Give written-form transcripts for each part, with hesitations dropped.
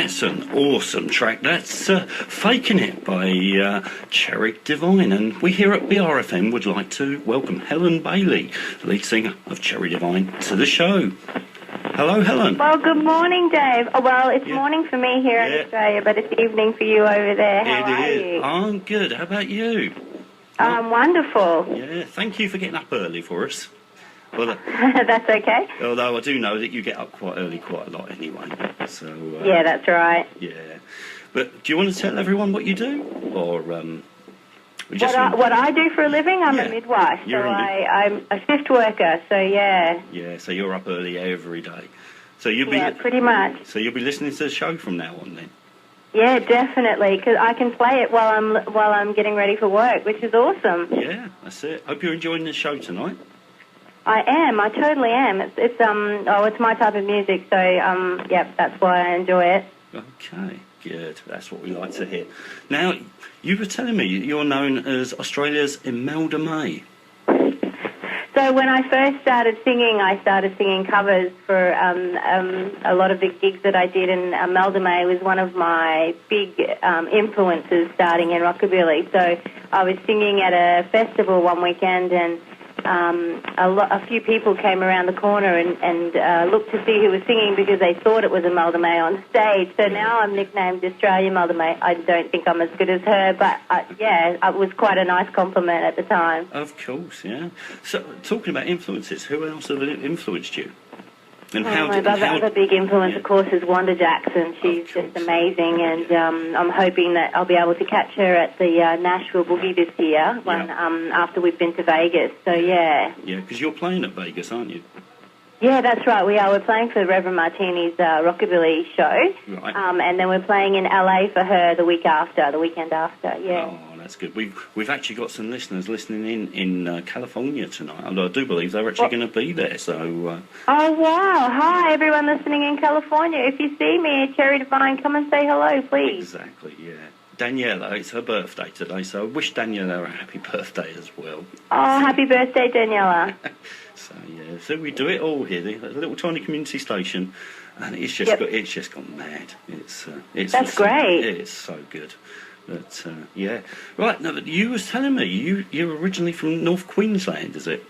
That's an awesome track. That's Faking It by Cherry Divine. And we here at BRFM would like to welcome Helen Bailey, lead singer of Cherry Divine, to the show. Hello, Helen. Well, good morning, Dave. Oh, well, it's morning for me here in Australia, but it's evening for you over there. How are you? I'm good. How about you? Wonderful. Yeah, thank you for getting up early for us. Well, that's okay. Although I do know that you get up quite early quite a lot anyway. So yeah, that's right. Yeah. But do you want to tell everyone what you do? Or what I do for a living? I'm a midwife. I'm a shift worker, so yeah. Yeah, so you're up early every day. So you'll be pretty much. So you'll be listening to the show from now on then? Yeah, definitely, because I can play it while I'm getting ready for work, which is awesome. Yeah, that's it. Hope you're enjoying the show tonight. I am. I totally am. It's my type of music, so that's why I enjoy it. Okay, good. That's what we like to hear. Now, you were telling me you're known as Australia's Imelda May. So when I first started singing covers for a lot of the gigs that I did, and Imelda May was one of my big influences starting in rockabilly. So I was singing at a festival one weekend, and a few people came around the corner and looked to see who was singing because they thought it was Imelda May on stage. So now I'm nicknamed Australia Imelda May. I don't think I'm as good as her, but it was quite a nice compliment at the time. Of course, yeah. So talking about influences, who else have influenced you? And my other big influence, of course, is Wanda Jackson. She's just amazing, and I'm hoping that I'll be able to catch her at the Nashville Boogie this year after we've been to Vegas. So, yeah. Yeah, because you're playing at Vegas, aren't you? Yeah, that's right. We are. We're playing for Reverend Martini's Rockabilly show. Right. And then we're playing in LA for her the weekend after, yeah. Oh, that's good. We've actually got some listeners listening in California tonight. I do believe they're actually going to be there. So. Oh wow! Hi, everyone listening in California. If you see me at Cherry Divine, come and say hello, please. Exactly. Yeah. Daniela, it's her birthday today, so I wish Daniela a happy birthday as well. Oh, happy birthday, Daniela. So we do it all here. A little tiny community station, and it's just gone mad. That's great. It's so good. But right. Now, you was telling me you're originally from North Queensland, is it?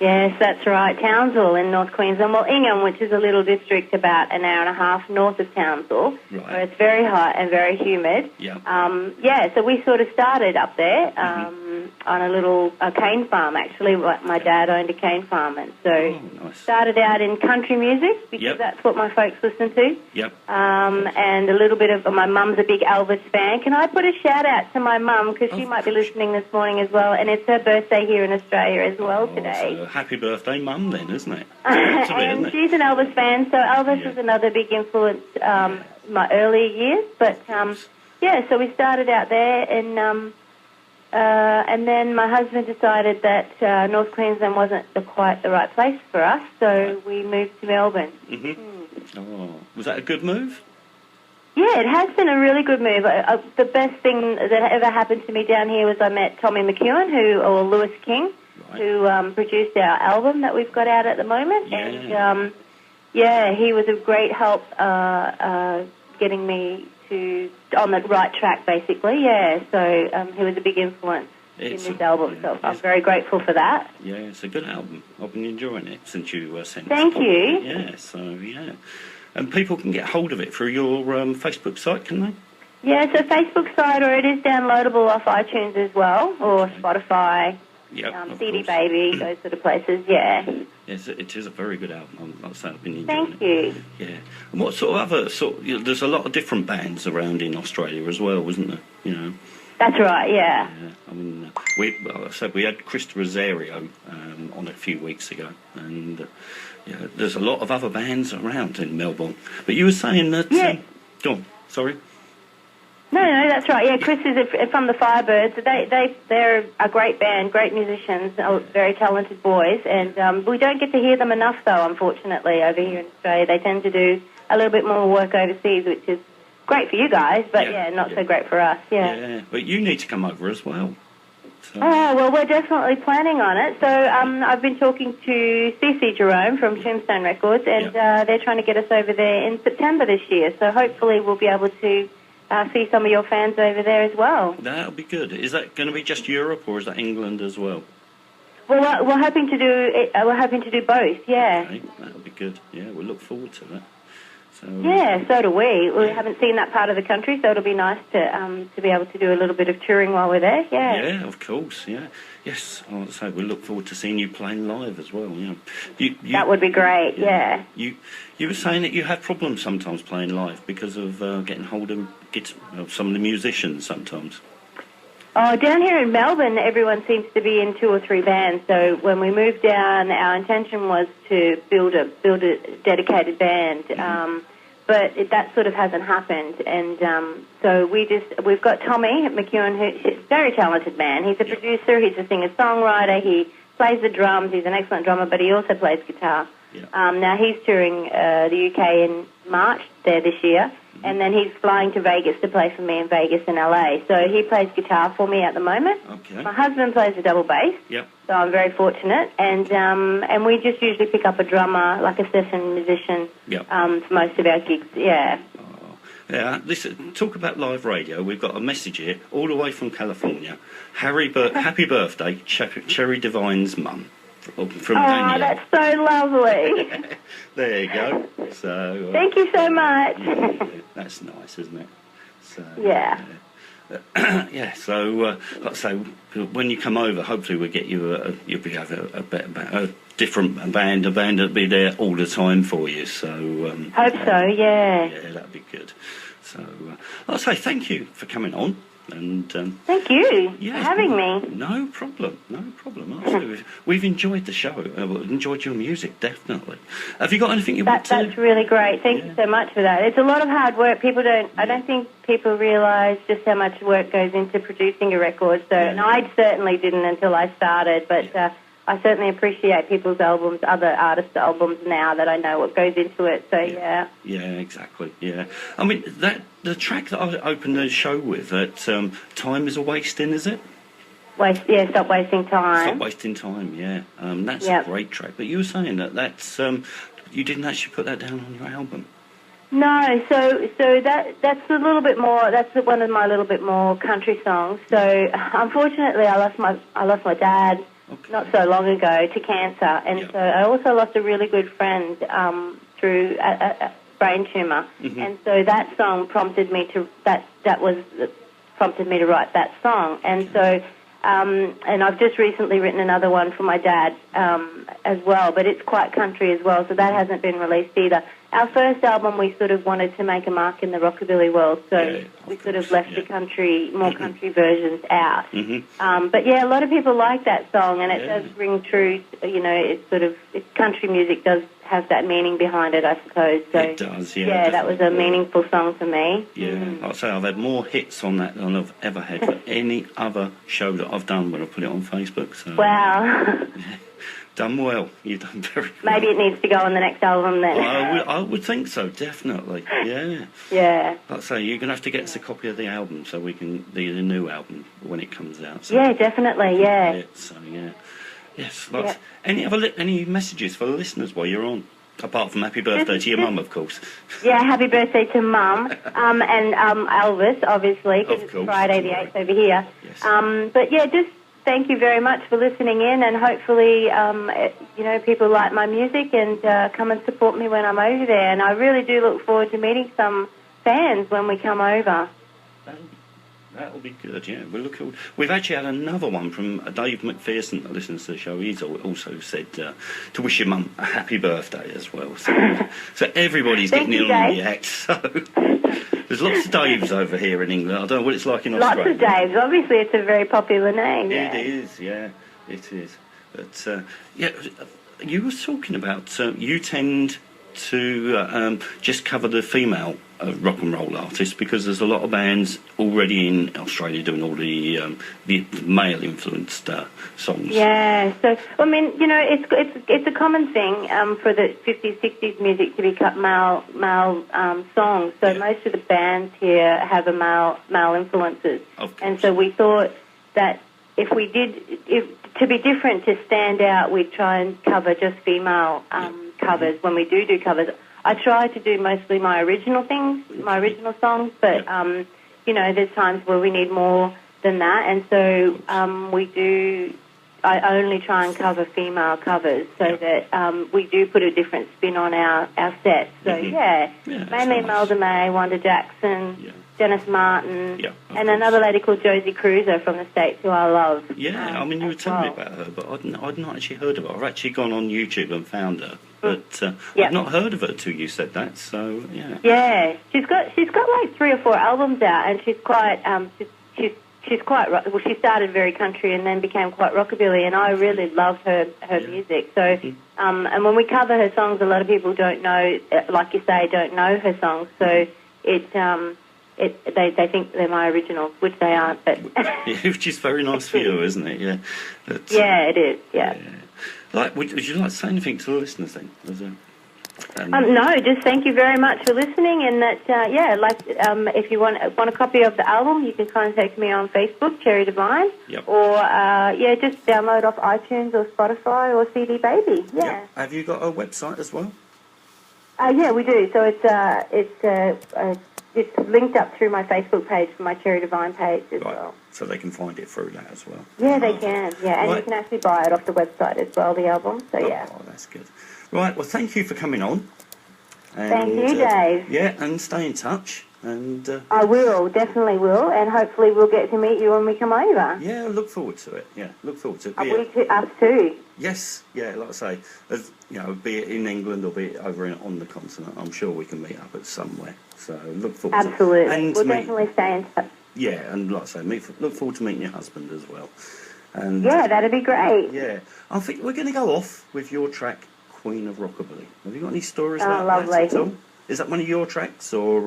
Yes, that's right. Townsville in North Queensland. Well, Ingham, which is a little district about an hour and a half north of Townsville, where it's very hot and very humid. Yeah. So we sort of started up there on a cane farm, actually. My dad owned a cane farm, and so started out in country music because that's what my folks listen to. Yep. And a little bit of my mum's a big Elvis fan. Can I put a shout out to my mum because she might be listening this morning as well, and it's her birthday here in Australia as well today. So happy birthday, Mum, then, isn't it? And she's an Elvis fan, so Elvis was another big influence my early years. But so we started out there, and then my husband decided that North Queensland wasn't quite the right place for us, so we moved to Melbourne. Mm-hmm. Oh, was that a good move? Yeah, it has been a really good move. The best thing that ever happened to me down here was I met Tommy McEwen, or Lewis King, who produced our album that we've got out at the moment. Yeah. And, he was a great help getting me on the right track, basically, So he was a big influence in this album, so I'm very grateful for that. Yeah, it's a good album. I've been enjoying it since you sent it. Thank you. Yeah, so, And people can get hold of it through your Facebook site, can they? Yeah, so Facebook site, or it is downloadable off iTunes as well, or Spotify. CD Baby, those sort of places, Yes, it is a very good album. I've been enjoying Thank you. Yeah. And what sort of other there's a lot of different bands around in Australia as well, wasn't there? That's right, yeah. I mean, we had Chris Rosario on a few weeks ago, and there's a lot of other bands around in Melbourne. But you were saying that... go on, sorry. No, that's right. Yeah, Chris is from the Firebirds. They're a great band, great musicians, very talented boys, and we don't get to hear them enough, though, unfortunately, over here in Australia. They tend to do a little bit more work overseas, which is great for you guys, but not so great for us. Yeah, but you need to come over as well. Oh, well, we're definitely planning on it. So I've been talking to CC Jerome from Tombstone Records, and they're trying to get us over there in September this year. So hopefully we'll be able to see some of your fans over there as well. That'll be good. Is that going to be just Europe, or is that England as well? Well, we're hoping to do we're hoping to do both. Yeah. Okay, that'll be good. Yeah, we'll look forward to that. So, yeah, so do we. We haven't seen that part of the country, so it'll be nice to be able to do a little bit of touring while we're there. Yeah. Yeah, of course. Yeah. Yes. So we'll look forward to seeing you playing live as well. You, that would be great. Yeah. You were saying that you have problems sometimes playing live because of getting hold of some of the musicians sometimes. Oh, down here in Melbourne, everyone seems to be in 2 or 3 bands. So when we moved down, our intention was to build a dedicated band, but that sort of hasn't happened. And so we've got Tommy McEwen, who's a very talented man. He's a producer, he's a singer-songwriter, he plays the drums, he's an excellent drummer, but he also plays guitar. Now he's touring the UK in March there this year. And then he's flying to Vegas to play for me in Vegas and LA. So he plays guitar for me at the moment. Okay. My husband plays the double bass. Yep. So I'm very fortunate. And we just usually pick up a drummer, like a session musician, for most of our gigs. Yeah. Oh, yeah. Listen, talk about live radio. We've got a message here all the way from California. Happy birthday, Cherry Divine's mum. From Danielle. That's so lovely. There you go. So thank you so much. That's nice, isn't it? So yeah. So when you come over, hopefully we'll get you you'll be have a different band, that'll be there all the time for you. So hope so. Yeah. Yeah, that'd be good. So I'll say thank you for coming on. And thank you for having me. No problem. We've enjoyed the show. We've enjoyed your music, definitely. Have you got anything you want to... That's really great. Thank you so much for that. It's a lot of hard work. I don't think people realise just how much work goes into producing a record. So, and I certainly didn't until I started, but I certainly appreciate people's albums, other artists' albums now that I know what goes into it. So, yeah. Yeah, exactly, yeah. I mean, the track that I opened the show with, that Time Is a Wasting, is it? Stop Wasting Time. Stop Wasting Time, yeah. That's a great track. But you were saying that's you didn't actually put that down on your album. No, so that's a little bit more. That's one of my little bit more country songs. So unfortunately, I lost my dad not so long ago to cancer, and so I also lost a really good friend through a brain tumor, and so that song prompted me to prompted me to write that song, and so. And I've just recently written another one for my dad as well, but it's quite country as well, so that hasn't been released either. Our first album, we sort of wanted to make a mark in the rockabilly world, so we sort of left the country, more country versions out. But yeah, a lot of people like that song, and it does ring true. You know, it's country music does have that meaning behind it, I suppose. So it does, yeah. Yeah, that was a meaningful song for me. Yeah, I'd say I've had more hits on that than I've ever had for any other show that I've done when I put it on Facebook. So, wow. Done well. You've done very well. Maybe it needs to go on the next album then. I would think so, definitely. Yeah. Yeah. Like I say, you're going to have to get us a copy of the album so we can the new album when it comes out. So. Yeah, definitely. Yeah. So yeah. Yes. Any messages for the listeners while you're on? Apart from happy birthday to your mum, of course. Yeah, happy birthday to Mum and Elvis, obviously, because it's Friday the 8th over here. Yes. But yeah, just thank you very much for listening in, and hopefully, people like my music and come and support me when I'm over there. And I really do look forward to meeting some fans when we come over. That'll be good, yeah. We've actually had another one from Dave McPherson that listens to the show. He's also said to wish your mum a happy birthday as well. So everybody's getting in on the act. So there's lots of Daves over here in England. I don't know what it's like in Australia. Lots of Daves. Obviously, it's a very popular name. It is, yeah. It is. But, you were talking about you tend to just cover the female rock and roll artists because there's a lot of bands already in Australia doing all the male influenced songs. Yeah, so I mean, it's a common thing for the 50s, 60s music to be cut male songs. So most of the bands here have a male influences, and so we thought that if to be different, to stand out, we'd try and cover just female covers when we do covers. I try to do mostly my original songs, but there's times where we need more than that, and so I only try and cover female covers so that we do put a different spin on our sets. So, mainly Imelda May, Wanda Jackson, Dennis Martin, and another lady called Josie Cruiser from the States who I love. Yeah, I mean, you were telling me about her, but I'd not actually heard of her. I've actually gone on YouTube and found her, but I've not heard of her till you said that, so, yeah. Yeah, she's got like 3 or 4 albums out, and she's quite, she's quite, well, she started very country and then became quite rockabilly, and I really love her music. So, and when we cover her songs, a lot of people don't know, like you say, don't know her songs, so they think they're my originals, which they aren't. But which is very nice for you, isn't it? Yeah. But, it is. Yeah. Like, would you like to say anything to the listeners then? No, just thank you very much for listening, and that if you want a copy of the album, you can contact me on Facebook, Cherry Divine, or just download off iTunes or Spotify or CD Baby. Yeah. Yep. Have you got a website as well? Yeah, we do. So it's linked up through my Facebook page, my Cherry Divine page as well. So they can find it through that as well. Yeah, they can. Yeah, and you can actually buy it off the website as well, the album. So Oh, that's good. Right, well, thank you for coming on. And, thank you, Dave. Yeah, and stay in touch. And I will, definitely will, and hopefully we'll get to meet you when we come over. Yeah, look forward to it. Yeah, look forward to it. Us too. Yes, yeah, like I say, be it in England or be it over on the continent, I'm sure we can meet up at somewhere. So look forward to it. Absolutely. We'll definitely stay in touch. Yeah, and like I say, look forward to meeting your husband as well. And yeah, that'd be great. Yeah, I think we're going to go off with your track, Queen of Rockabilly. Have you got any stories about lovely. that at all? Is that one of your tracks, or...?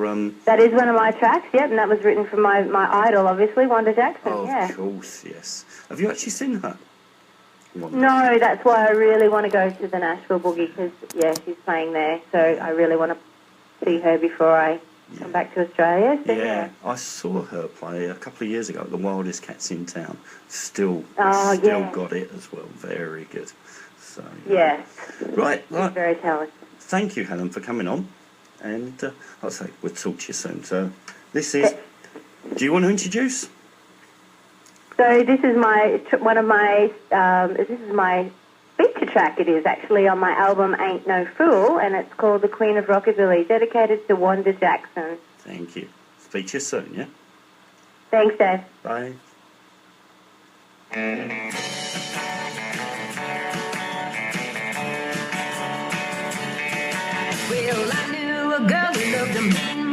That is one of my tracks, yep, and that was written for my idol, obviously, Wanda Jackson, Of course, yes. Have you actually seen her? No, that's why I really want to go to the Nashville Boogie, because, she's playing there, so I really want to see her before I come back to Australia. So, I saw her play a couple of years ago at the Wildest Cats in Town. Still got it as well. Very good. So, Right. She's very talented. Thank you, Helen, for coming on. And I'll say we'll talk to you soon. So this is... Do you want to introduce? So this is my feature track. It is actually on my album Ain't No Fool, and it's called The Queen of Rockabilly, dedicated to Wanda Jackson. Thank you. Speak to you soon, yeah? Thanks, Dave. Bye. Well, I knew a girl who loved a mean